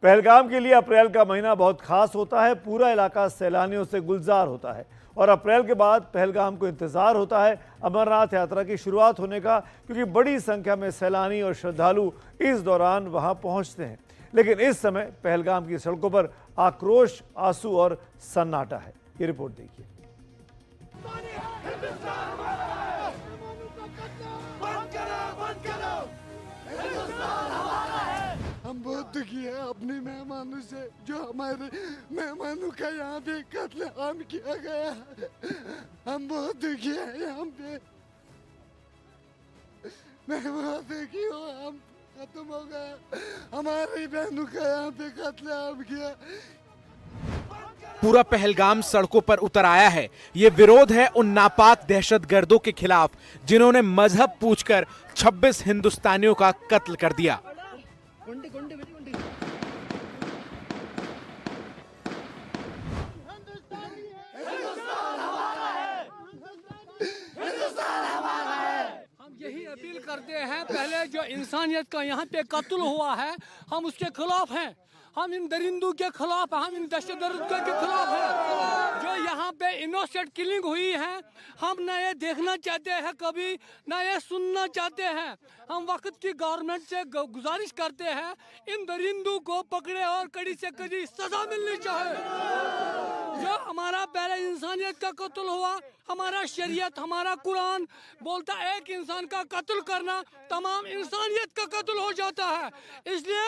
पहलगाम के लिए अप्रैल का महीना बहुत खास होता है। पूरा इलाका सैलानियों से गुलजार होता है और अप्रैल के बाद पहलगाम को इंतजार होता है अमरनाथ यात्रा की शुरुआत होने का, क्योंकि बड़ी संख्या में सैलानी और श्रद्धालु इस दौरान वहां पहुंचते हैं। लेकिन इस समय पहलगाम की सड़कों पर आक्रोश, आंसू और सन्नाटा है। ये रिपोर्ट देखिए। हम बहुत दुखी है अपने मेहमानों से, जो हमारे मेहमानों का यहाँ पे कत्लेआम किया गया। हम बहुत दुखी है यहाँ पे। मैं बहुत दुखी हूँ, हम खत्म हो गया। हमारी बहनों का यहाँ पे कत्लेआम किया। पूरा पहलगाम सड़कों पर उतर आया है। ये विरोध है उन नापाक दहशतगर्दों के खिलाफ जिन्होंने मजहब पूछकर 26 हिंदुस्तानियों का कत्ल कर दिया। हम यही अपील करते हैं, पहले जो इंसानियत का यहाँ पे कत्ल हुआ है हम उसके खिलाफ हैं। हम इन दरिंदों के खिलाफ, हम इन दहशतगर्दों के खिलाफ हैं। जो यहाँ पे इनोसेंट किलिंग हुई है, हम न ये देखना चाहते हैं कभी, न ये सुनना चाहते हैं। हम वक्त की गवर्नमेंट से गुजारिश करते हैं, इन दरिंदों को पकड़े और कड़ी से कड़ी सजा मिलनी चाहिए। जो हमारा पहले इंसानियत का कत्ल हुआ, हमारा शरीयत, हमारा कुरान बोलता है एक इंसान का कत्ल करना तमाम इंसानियत का कत्ल हो जाता है। इसलिए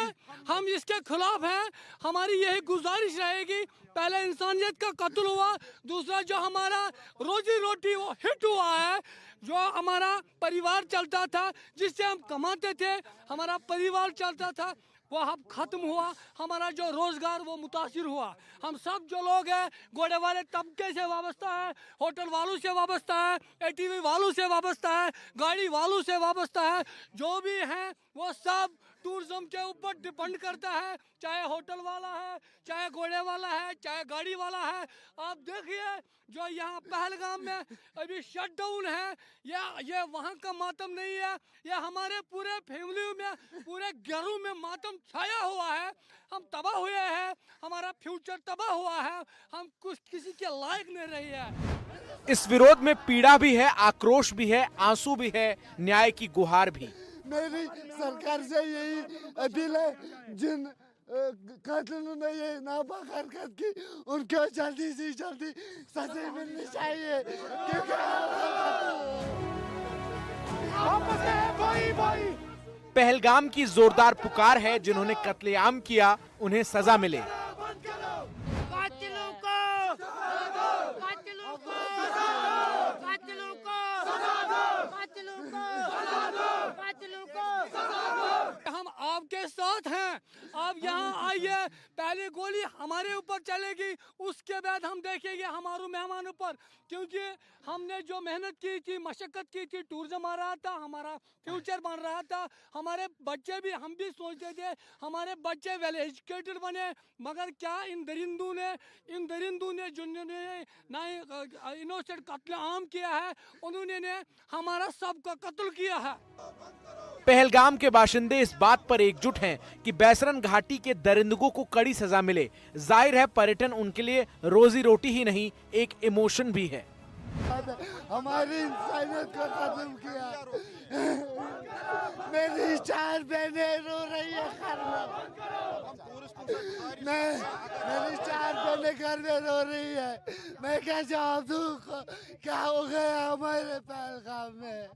हम इसके खिलाफ हैं। हमारी यही गुजारिश रहेगी, पहले इंसानियत का कत्ल हुआ, दूसरा जो हमारा रोजी रोटी वो हिट हुआ है, जो हमारा परिवार चलता था, जिससे हम कमाते थे, हमारा परिवार चलता था, वो अब खत्म हुआ। हमारा जो रोजगार वो मुतासिर हुआ। हम सब जो लोग हैं घोड़े वाले तबके से वाबस्ता है, होटल वालों से वाबस्ता है, एटीवी वालों से वाबस्ता है, गाड़ी वालों से वाबस्ता है। जो भी हैं वो सब टूरिज्म के ऊपर डिपेंड करता है, चाहे होटल वाला है, चाहे घोड़े वाला है, चाहे गाड़ी वाला है। आप देखिए जो यहाँ पहलगाम में अभी शट डाउन है, ये वहाँ का मातम नहीं है, ये हमारे पूरे फैमिली में, पूरे घरों में मातम छाया हुआ है। हम तबाह हुए हैं, हमारा फ्यूचर तबाह हुआ है, हम कुछ किसी के लायक नहीं रही है। इस विरोध में पीड़ा भी है, आक्रोश भी है, आंसू भी है, न्याय की गुहार भी। मेरी सरकार से यही अपील है, जिन कातिलों ने ये नापाक हरकत की उनको जल्दी से जल्दी सजा मिलनी चाहिए, क्योंकि पहलगाम की जोरदार पुकार है, जिन्होंने कत्लेआम किया उन्हें सजा मिले। हम आपके साथ हैं, आप यहाँ आइए। पहली गोली हमारे ऊपर चलेगी, उसके बाद हम देखेंगे हमारे मेहमानों पर, क्योंकि हमने जो मेहनत की थी, मशक्कत की थी, टूरिज्म आ रहा था, हमारा फ्यूचर बन रहा था, हमारे बच्चे भी, हम भी सोचते थे हमारे बच्चे वेल एजुकेटेड बने। मगर क्या इन दरिंदों ने जिन्होंने ना इनोसेंट कत्लेआम किया है, उन्होंने हमारा सबका कत्ल किया है। पहलगाम के बाशिंदे इस बात पर एकजुट हैं कि बैसरन घाटी के दरिंदगों को कड़ी सजा मिले। जाहिर है पर्यटन उनके लिए रोजी रोटी ही नहीं, एक इमोशन भी है। हमारी इंसानियत को खत्म किया। मेरी 4 बहनें रो रही है घर में। मेरी 4 बहनें घर में रो रही है। मैं क्या जवाब दूं, क्या हो गया हमारे पहलगाम में।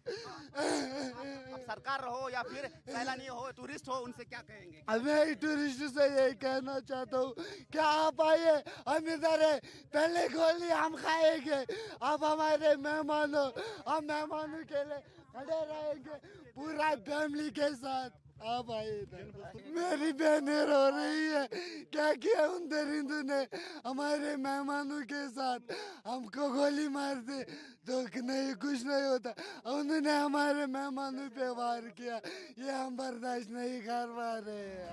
अब सरकार हो या फिर सैलानी हो, टूरिस्ट हो, उनसे क्या कहेंगे? मैं टूरिस्ट से यही कहना चाहता हूँ कि आप आइए, हम इधर है, पहले गोली हम खाएंगे, आप हमारे मेहमान हो, हम मेहमानों के लिए खड़े रहेंगे पूरा फैमिली के साथ। आप आइए। मेरी बहनें रो रही है, क्या किया उन दरिंदों ने हमारे मेहमानों के साथ। हमको गोली मार दे तो नहीं, कुछ नहीं होता, उन्होंने हमारे मेहमानों पे वार किया, ये हम बर्दाश्त नहीं कर पा रहे।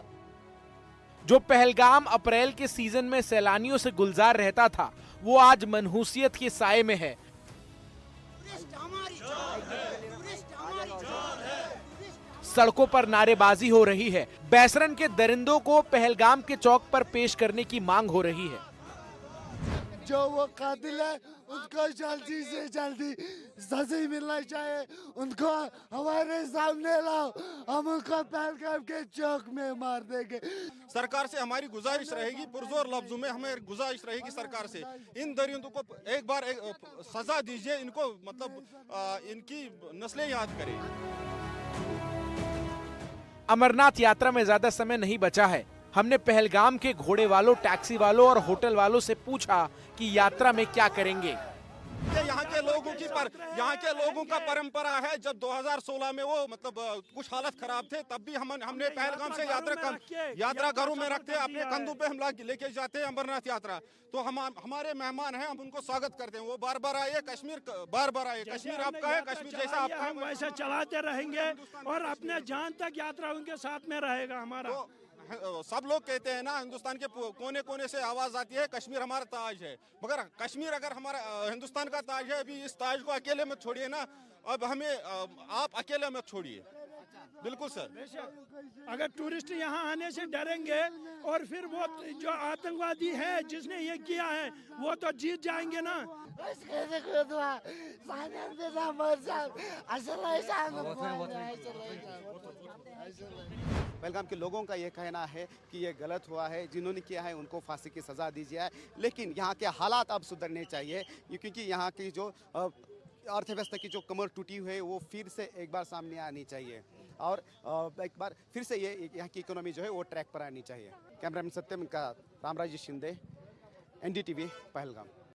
जो पहलगाम अप्रैल के सीजन में सैलानियों से गुलजार रहता था, वो आज मनहूसियत के साए में है। सड़कों पर नारेबाजी हो रही है। बैसरन के दरिंदों को पहलगाम के चौक पर पेश करने की मांग हो रही है। जो वो कातिल है उनको जल्दी से जल्दी सजा मिलना चाहिए, उनको हमारे सामने लाओ, हम उनको पहलगाम के चौक में मार देंगे। सरकार से हमारी गुजारिश रहेगी, पुरजोर लफ्जों में हमें गुजारिश रहेगी सरकार से, इन दरिंदों को एक बार सजा दीजिए, इनको मतलब इनकी नस्लें याद करें। अमरनाथ यात्रा में ज्यादा समय नहीं बचा है। हमने पहलगाम के घोड़े वालों, टैक्सी वालों और होटल वालों से पूछा कि यात्रा में क्या करेंगे। यहाँ के लोगों का परंपरा है, जब 2016 में वो मतलब कुछ हालत खराब थे, तब भी हमने पहलगाम से यात्रा घरों में रखते, अपने कंधों पे हम लेके जाते हैं अमरनाथ यात्रा। तो हमारे मेहमान हैं, हम उनको स्वागत करते हैं। वो बार बार आए कश्मीर, बार बार आए कश्मीर आपका है, कश्मीर जैसा आपका है, हम वैसे चलाते रहेंगे और अपने जान तक यात्रा उनके साथ में रहेगा हमारा। तो सब लोग कहते हैं ना, हिंदुस्तान के कोने कोने से आवाज आती है कश्मीर हमारा ताज है, मगर कश्मीर अगर हमारा हिंदुस्तान का ताज है, अभी इस ताज को अकेले मत छोड़िए ना, अब हमें आप अकेले मत छोड़िए। बिल्कुल सर, अगर टूरिस्ट यहाँ आने से डरेंगे और फिर वो जो आतंकवादी है जिसने ये किया है वो तो जीत जाएंगे ना। पहलगाम के लोगों का ये कहना है कि ये गलत हुआ है, जिन्होंने किया है उनको फांसी की सज़ा दी जाए, लेकिन यहाँ के हालात अब सुधरने चाहिए, क्योंकि यहाँ की जो अर्थव्यवस्था की जो कमर टूटी हुई है वो फिर से एक बार सामने आनी चाहिए और एक बार फिर से ये यहाँ की इकोनॉमी जो है वो ट्रैक पर आनी चाहिए। कैमरामैन सत्यम का रामराज शिंदे, NDTV, पहलगाम।